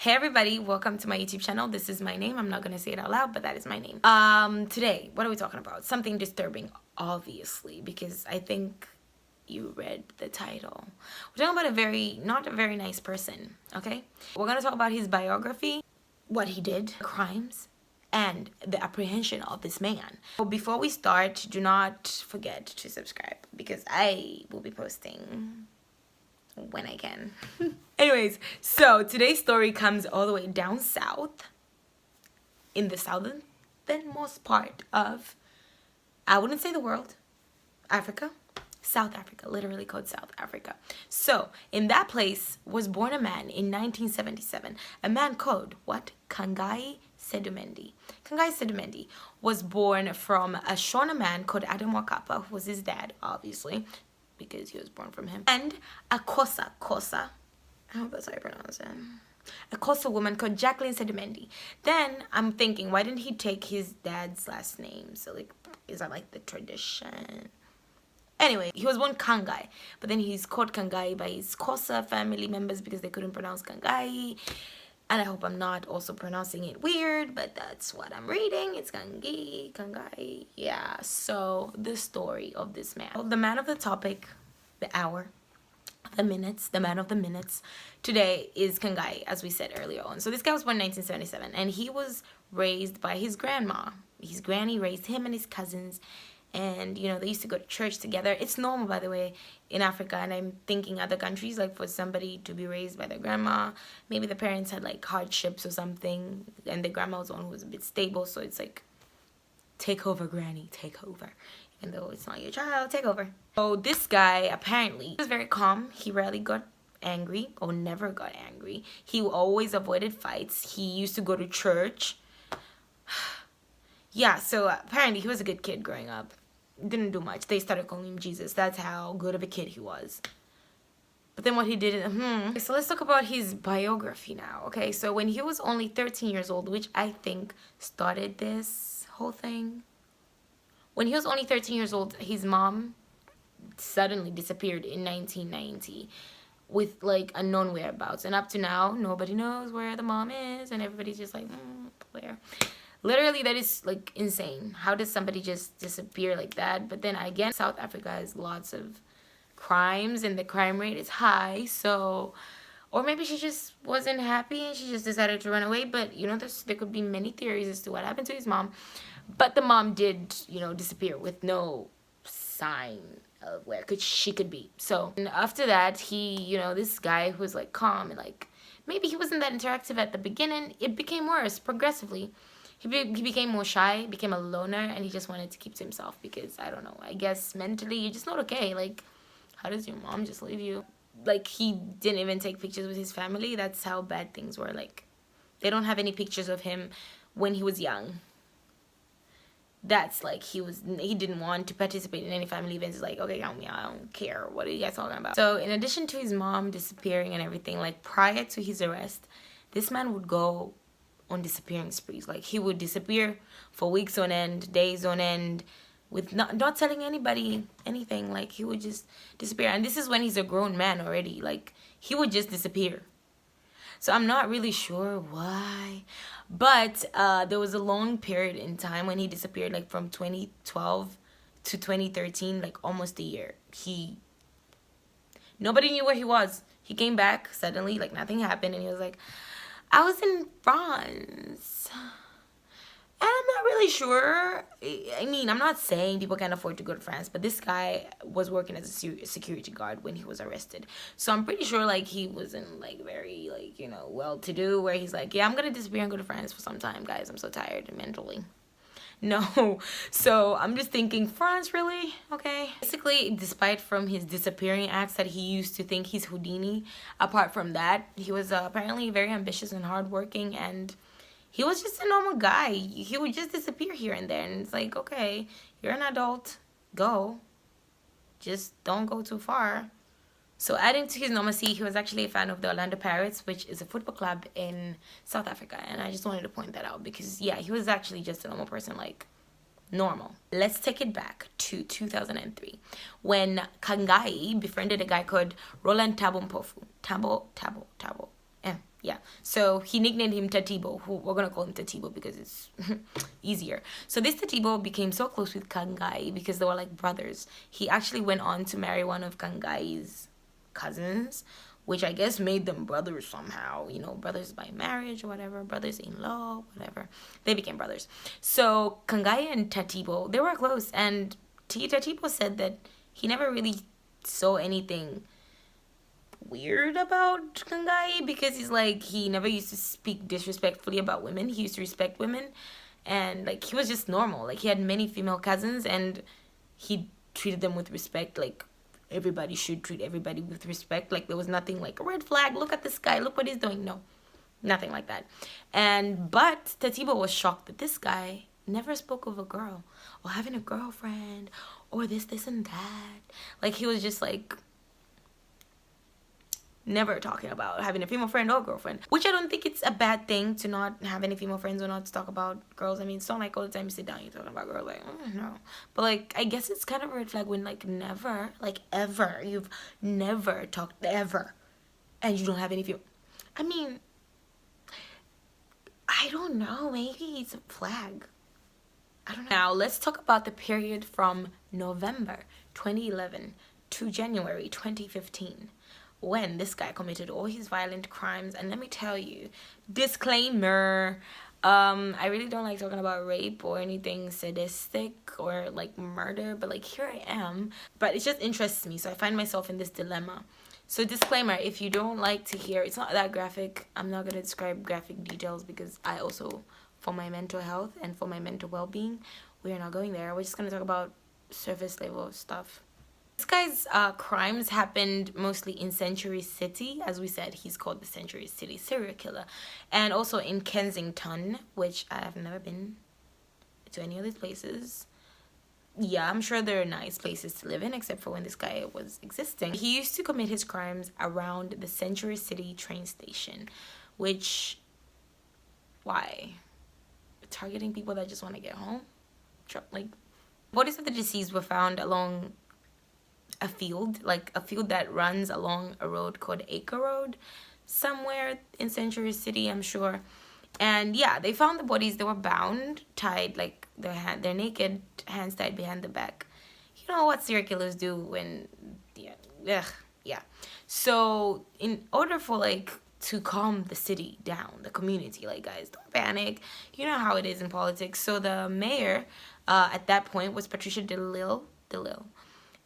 Hey everybody, welcome to my YouTube channel. This is my name. I'm not going to say it out loud, but that is my name. Today, what are we talking about? Something disturbing, obviously, because I think you read the title. We're talking about not a very nice person, okay? We're going to talk about his biography, what he did, crimes, and the apprehension of this man. So before we start, do not forget to subscribe because I will be posting when I can. Anyways, so today's story comes all the way down south, in the southernmost part of, I wouldn't say the world, Africa, South Africa, literally called South Africa. So in that place was born a man in 1977, a man called what? Khangai Sedumedi. Khangai Sedumedi was born from a Shona man called Adam Wakapa, who was his dad, obviously, because he was born from him, and a Kosa, I hope that's how you pronounce it, a Kosa woman called Jacqueline Sedumedi. Then I'm thinking, why didn't he take his dad's last name? So like, is that like the tradition? Anyway, he was born Khangai, but then he's called Khangai by his Kosa family members because they couldn't pronounce Khangai. And I hope I'm not also pronouncing it weird, but that's what I'm reading. It's Khangai. Yeah, so the story of this man. The man of the topic, the hour, the minutes, the man of the minutes, today is Khangai, as we said earlier on. So this guy was born in 1977, and he was raised by his grandma. His granny raised him and his cousins. And, you know, they used to go to church together. It's normal, by the way, in Africa. And I'm thinking other countries, like for somebody to be raised by their grandma. Maybe the parents had like hardships or something. And the grandma was the one who was a bit stable. So it's like, take over, granny, take over. Even though it's not your child, take over. So this guy, apparently, was very calm. He rarely got angry or never got angry. He always avoided fights. He used to go to church. Yeah, so apparently he was a good kid growing up. Didn't do much. They started calling him Jesus. That's how good of a kid he was. But then what he did, So let's talk about his biography now, okay? So when he was only 13 years old, which I think started this whole thing. When he was only 13 years old, his mom suddenly disappeared in 1990 with like unknown whereabouts. And up to now, nobody knows where the mom is. And everybody's just like, where? Literally, that is like insane. How does somebody just disappear like that? But then again, South Africa has lots of crimes and the crime rate is high. So, or maybe she just wasn't happy and she just decided to run away. But, you know, there could be many theories as to what happened to his mom. But the mom did, you know, disappear with no sign of where she could be. So, and after that, this guy who was like calm and like, maybe he wasn't that interactive at the beginning. It became worse progressively. He became more shy, became a loner, and he just wanted to keep to himself because, I don't know, I guess mentally you're just not okay. Like, how does your mom just leave you? Like, he didn't even take pictures with his family. That's how bad things were. Like, they don't have any pictures of him when he was young. That's like, he didn't want to participate in any family events. It's like, okay, I don't care. What are you guys talking about? So, in addition to his mom disappearing and everything, like, prior to his arrest, this man would go on disappearing sprees. Like, he would disappear for weeks on end, days on end, with not telling anybody anything. Like, he would just disappear. And this is when he's a grown man already. Like, he would just disappear. So I'm not really sure why. But there was a long period in time when he disappeared, like from 2012 to 2013, like almost a year. Nobody knew where he was. He came back suddenly, like nothing happened, and he was like, I was in France. And I'm not really sure. I mean, I'm not saying people can't afford to go to France, but this guy was working as a security guard when he was arrested. So I'm pretty sure, like, he wasn't, like, very, like, you know, well-to-do, where he's like, yeah, I'm gonna disappear and go to France for some time, guys. I'm so tired mentally. No. So I'm just thinking, France, really? Okay. Basically, despite from his disappearing acts that he used to think he's Houdini, apart from that, he was apparently very ambitious and hardworking, and he was just a normal guy. He would just disappear here and there, and it's like, okay, you're an adult, go. Just don't go too far. So adding to his normalcy, he was actually a fan of the Orlando Pirates, which is a football club in South Africa. And I just wanted to point that out because, yeah, he was actually just a normal person, like, normal. Let's take it back to 2003 when Khangai befriended a guy called Roland Thabo Mpofu. Yeah, so he nicknamed him Tatibo, who we're gonna call him Tatibo because it's easier. So this Tatibo became so close with Khangai because they were like brothers. He actually went on to marry one of Khangai's cousins, which I guess made them brothers somehow. You know, brothers by marriage or whatever, brothers in law, whatever. They became brothers. So Khangai and Tatibo, they were close, and Tatibo said that he never really saw anything weird about Khangai because he's like, he never used to speak disrespectfully about women. He used to respect women, and like he was just normal. Like he had many female cousins and he treated them with respect. Like everybody should treat everybody with respect. Like there was nothing like a red flag, look at this guy, look what he's doing. No, nothing like that. And but Tatibo was shocked that this guy never spoke of a girl or having a girlfriend or this and that. Like he was just like never talking about having a female friend or girlfriend, which I don't think it's a bad thing to not have any female friends or not to talk about girls. I mean, it's not like all the time you sit down you're talking about girls, like, no. But like, I guess it's kind of a red flag when like never, like ever, you've never talked ever and you don't have any female. I mean, I don't know, maybe it's a flag. I don't know. Now let's talk about the period from November 2011 to January 2015. When this guy committed all his violent crimes. And let me tell you, disclaimer, I really don't like talking about rape or anything sadistic or like murder, but like here I am. But it just interests me, so I find myself in this dilemma. So disclaimer, if you don't like to hear, it's not that graphic. I'm not going to describe graphic details because I also, for my mental health and for my mental well-being, we are not going there. We're just going to talk about surface level stuff. This guy's crimes happened mostly in Century City. As we said, he's called the Century City serial killer. And also in Kensington, which I have never been to any of these places. Yeah, I'm sure there are nice places to live in, except for when this guy was existing. He used to commit his crimes around the Century City train station, which, why? Targeting people that just want to get home? Like, bodies of the deceased were found along a field, like a field that runs along a road called Acre Road, somewhere in Century City, I'm sure. And yeah, they found the bodies. They were bound, tied, like their naked hands tied behind the back. You know what serial killers do when, yeah. So in order for like to calm the city down, the community, like, guys, don't panic. You know how it is in politics. So the mayor at that point was Patricia DeLille.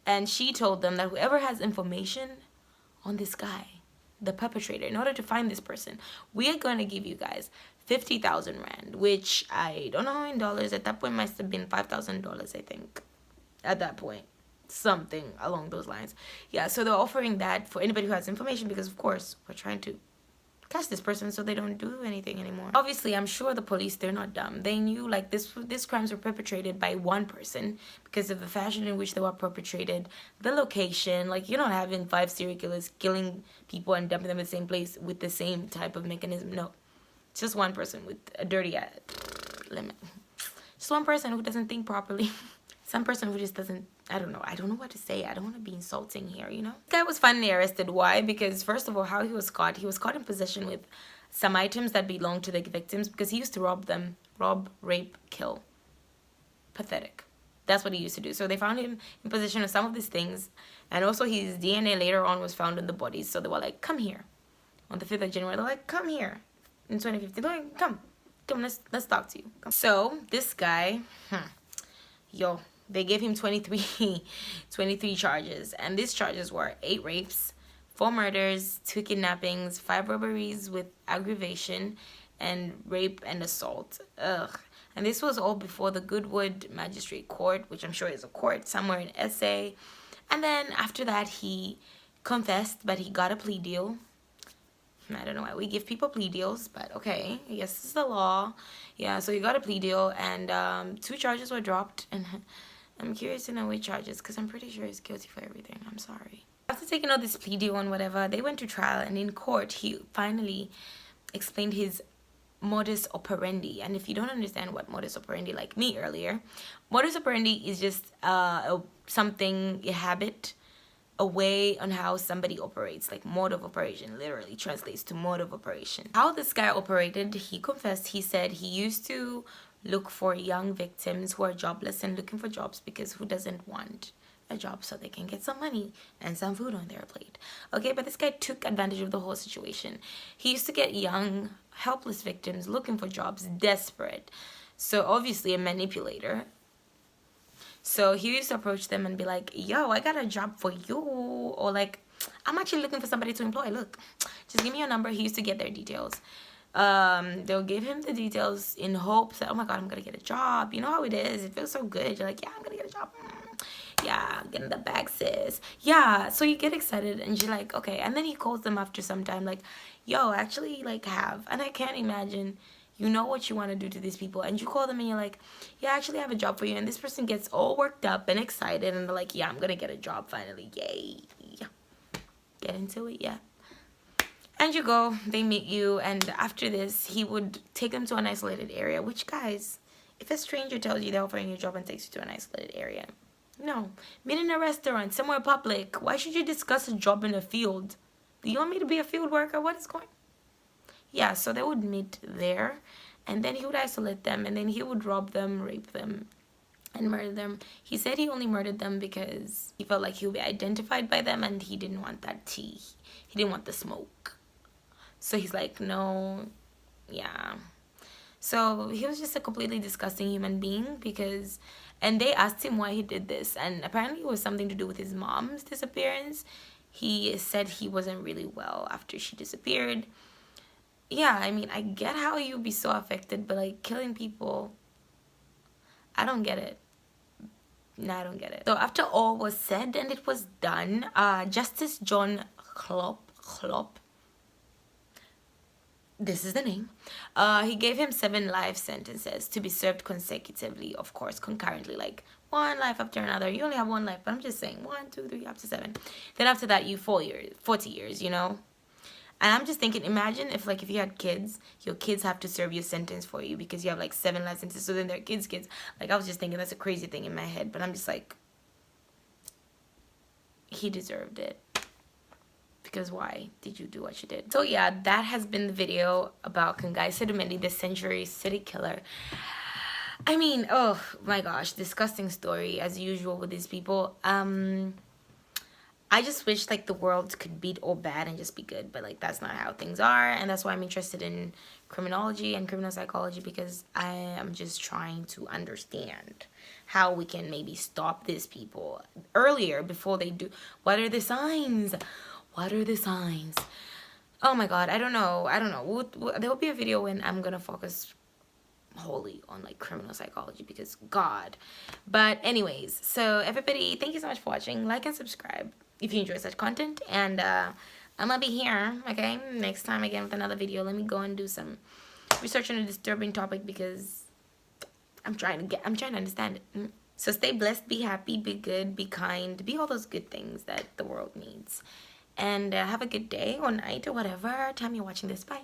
And she told them that whoever has information on this guy, the perpetrator, in order to find this person, we are going to give you guys 50,000 rand, which I don't know in dollars. At that point, must have been $5,000, I think. At that point, something along those lines. Yeah, so they're offering that for anybody who has information because, of course, we're trying to catch this person so they don't do anything anymore. Obviously, I'm sure the police, they're not dumb. They knew like these crimes were perpetrated by one person because of the fashion in which they were perpetrated, the location. Like, you're not having 5 serial killers killing people and dumping them in the same place with the same type of mechanism. No, it's just one person with a dirty limit. Just one person who doesn't think properly. Some person who just doesn't, I don't know what to say. I don't want to be insulting here, you know? This guy was finally arrested. Why? Because first of all, how he was caught in possession with some items that belonged to the victims because he used to rob them, rape, kill. Pathetic. That's what he used to do. So they found him in possession of some of these things, and also his DNA later on was found in the bodies. So they were like, come here. On the 5th of January, they're like, come here. In 2015, they're like, come, let's talk to you. Come. So this guy, they gave him 23 charges, and these charges were 8 rapes, 4 murders, 2 kidnappings, 5 robberies with aggravation, and rape and assault. Ugh. And this was all before the Goodwood Magistrate Court, which I'm sure is a court somewhere in SA. And then after that, he confessed, but he got a plea deal. I don't know why we give people plea deals, but okay, I guess this is the law. Yeah, so he got a plea deal, and 2 charges were dropped, and I'm curious to know which charges, because I'm pretty sure he's guilty for everything. I'm sorry. After taking all this plea deal and whatever, they went to trial, and in court, he finally explained his modus operandi. And if you don't understand what modus operandi, like me earlier, modus operandi is just a habit a way on how somebody operates, like mode of operation, literally translates to mode of operation. How this guy operated, he confessed, he said he used to look for young victims who are jobless and looking for jobs, because who doesn't want a job so they can get some money and some food on their plate? Okay, but this guy took advantage of the whole situation. He used to get young, helpless victims looking for jobs, desperate. So obviously a manipulator. So he used to approach them and be like, yo, I got a job for you. Or like, I'm actually looking for somebody to employ. Look, just give me your number. He used to get their details. They'll give him the details in hopes that, oh my God, I'm going to get a job. You know how it is. It feels so good. You're like, yeah, I'm going to get a job. Yeah, I'm getting the bag, sis. Yeah, so you get excited and you're like, okay. And then he calls them after some time like, yo, actually like have. And I can't imagine, you know what you want to do to these people, and you call them and you're like, yeah, I actually have a job for you. And this person gets all worked up and excited and they're like, yeah, I'm gonna get a job finally. Yay. Yeah. Get into it. Yeah. And you go, they meet you, and after this he would take them to an isolated area. Which, guys, if a stranger tells you they're offering you a job and takes you to an isolated area, no. Meet in a restaurant, somewhere public. Why should you discuss a job in a field? Do you want me to be a field worker? What is going? Yeah, so they would meet there, and then he would isolate them, and then he would rob them, rape them, and murder them. He said he only murdered them because he felt like he would be identified by them, and he didn't want that tea. He didn't want the smoke. So he's like, no, yeah. So he was just a completely disgusting human being because, and they asked him why he did this, and apparently it was something to do with his mom's disappearance. He said he wasn't really well after she disappeared. Yeah, I mean, I get how you'd be so affected, but like killing people, I don't get it. No, I don't get it. So after all was said and it was done, Justice John Klopp, this is the name, he gave him 7 life sentences to be served consecutively, of course, concurrently, like one life after another. You only have 1 life, but I'm just saying 1, 2, 3, up to 7. Then after that, you 40 years, you know. And I'm just thinking, imagine if like if you had kids, your kids have to serve your sentence for you because you have like 7 life sentences. So then they're kids. Like, I was just thinking that's a crazy thing in my head, but I'm just like, he deserved it. Because why did you do what you did? So yeah, that has been the video about Khangai Sedumedi, the Century City Killer. I mean, oh my gosh, disgusting story as usual with these people. I just wish like the world could beat all bad and just be good, but like that's not how things are, and that's why I'm interested in criminology and criminal psychology, because I am just trying to understand how we can maybe stop these people earlier before they do. What are the signs? What are the signs? Oh my God, I don't know. There will be a video when I'm gonna focus wholly on like criminal psychology, because God. But anyways, so everybody, thank you so much for watching. Like and subscribe if you enjoy such content, and I'm gonna be here, okay, next time again with another video. Let me go and do some research on a disturbing topic because I'm trying to understand it. So stay blessed, be happy, be good, be kind, be all those good things that the world needs. And have a good day or night or whatever time you're watching this. Bye.